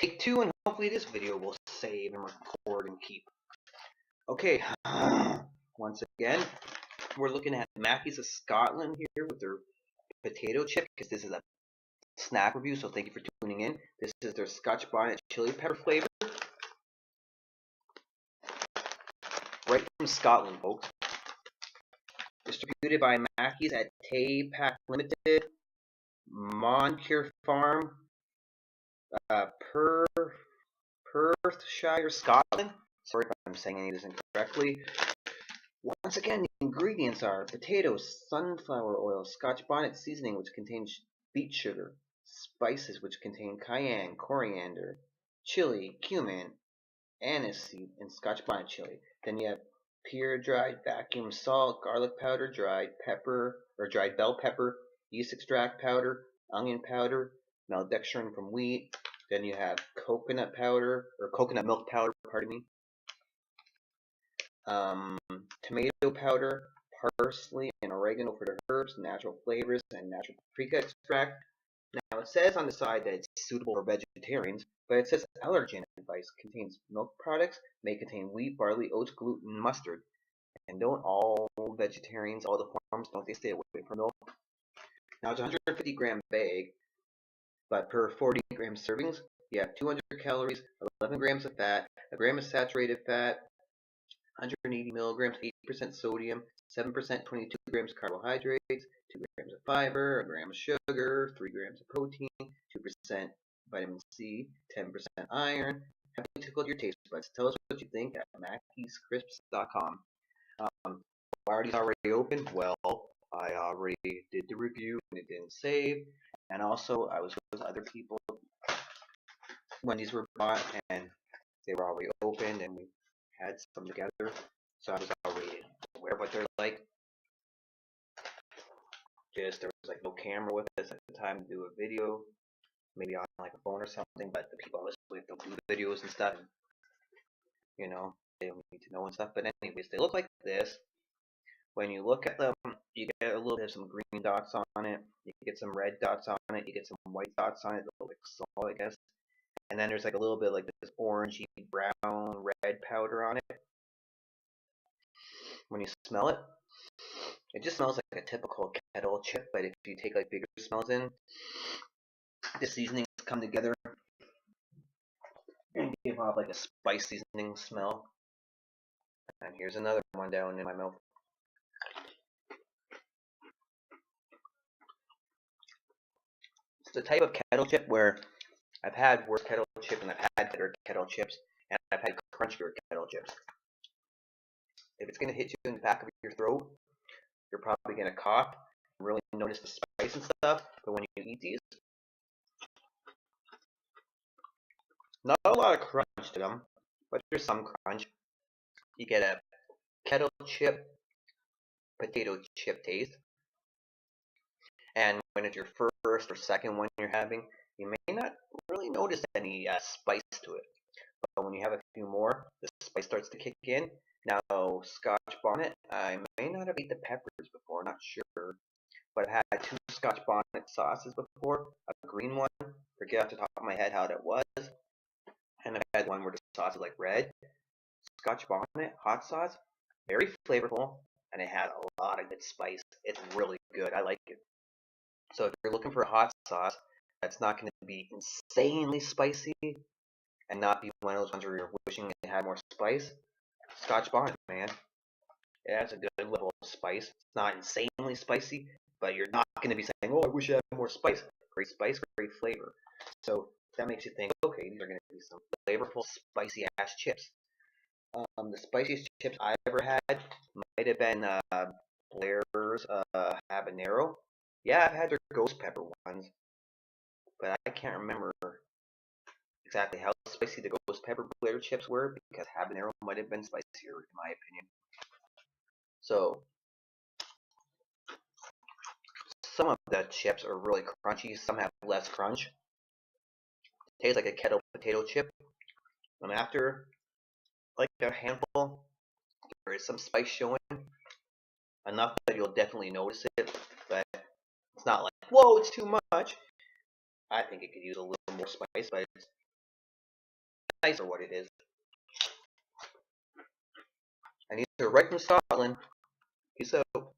Take two, and hopefully this video will save and record and keep. Okay, once again, we're looking at Mackies of Scotland here with their potato chip, because this is a snack review, so thank you for tuning in. This is their Scotch Bonnet chili pepper flavor. Right from Scotland, folks. Distributed by Mackies at Tay Pack Limited, Moncure Farm, Perthshire, Scotland. Sorry if I'm saying any of this incorrectly. Once again, the ingredients are potatoes, sunflower oil, Scotch bonnet seasoning, which contains beet sugar, spices, which contain cayenne, coriander, chili, cumin, anise seed, and Scotch bonnet chili. Then you have pure dried vacuum salt, garlic powder, dried pepper or dried bell pepper, yeast extract powder, onion powder, maltodextrin from wheat. Then you have coconut powder or coconut milk powder, pardon me. Tomato powder, parsley, and oregano for the herbs, natural flavors, and natural paprika extract. Now it says on the side that it's suitable for vegetarians, but it says allergen advice contains milk products, may contain wheat, barley, oats, gluten, mustard. And don't all vegetarians, all the forms, don't they stay away from milk? Now it's a 150 gram bag, but per 40 gram servings, you have 200 calories, 11 grams of fat, a gram of saturated fat, 180 milligrams, 8% sodium, 7%, 22 grams carbohydrates, 2 grams of fiber, a gram of sugar, 3 grams of protein, 2% vitamin C, 10% iron. Happy to tickle your taste buds. Tell us what you think at mackiescrisps.com. Why are these already open? Well, I already did the review and it didn't save. And also, I was with other people when these were bought and they were already opened and we had some together, so I was already aware of what they're like. Just there was like no camera with us at the time to do a video, maybe on like a phone or something, but the people I was with don't do videos and stuff, and, you know, they don't need to know and stuff. But anyways, they look like this. When you look at them, you get a little bit of some green dots on it, you get some red dots on it, you get some white dots on it, like salt, I guess. And then there's like a little bit like this orangey brown red powder on it. When you smell it, it just smells like a typical kettle chip, but if you take like bigger smells in, the seasonings come together and give off like a spice seasoning smell. And here's another one down in my mouth. It's the type of kettle chip where I've had worse kettle chips and I've had better kettle chips and I've had crunchier kettle chips. If it's going to hit you in the back of your throat, you're probably going to cough and really notice the spice and stuff, but when you eat these, not a lot of crunch to them, but there's some crunch. You get a kettle chip, potato chip taste, and when it's your first or second one you're having, you may not really notice any spice to it, but when you have a few more, the spice starts to kick in. Now, Scotch Bonnet, I may not have eaten the peppers before, not sure, but I've had 2 Scotch Bonnet sauces before, a green one, forget off the top of my head how that was, and I've had one where the sauce is like red. Scotch Bonnet hot sauce, very flavorful, and it has a lot of good spice. It's really good. I like it. So if you're looking for a hot sauce that's not going to be insanely spicy and not be one of those ones where you're wishing it had more spice, Scotch Bonnet, man. It has a good level of spice. It's not insanely spicy, but you're not going to be saying, oh, I wish I had more spice. Great spice, great flavor. So that makes you think, okay, these are going to be some flavorful, spicy-ass chips. The spiciest chips I ever had might have been Blair's habanero. Yeah, I've had their ghost pepper ones, but I can't remember exactly how spicy the ghost pepper Blair chips were, because habanero might have been spicier in my opinion. So some of the chips are really crunchy, some have less crunch. It tastes like a kettle potato chip. And after like a handful, there is some spice showing, enough that you'll definitely notice it, but it's not like, whoa, it's too much. I think it could use a little more spice, but nice for what it is. And these are right from Scotland. Peace out.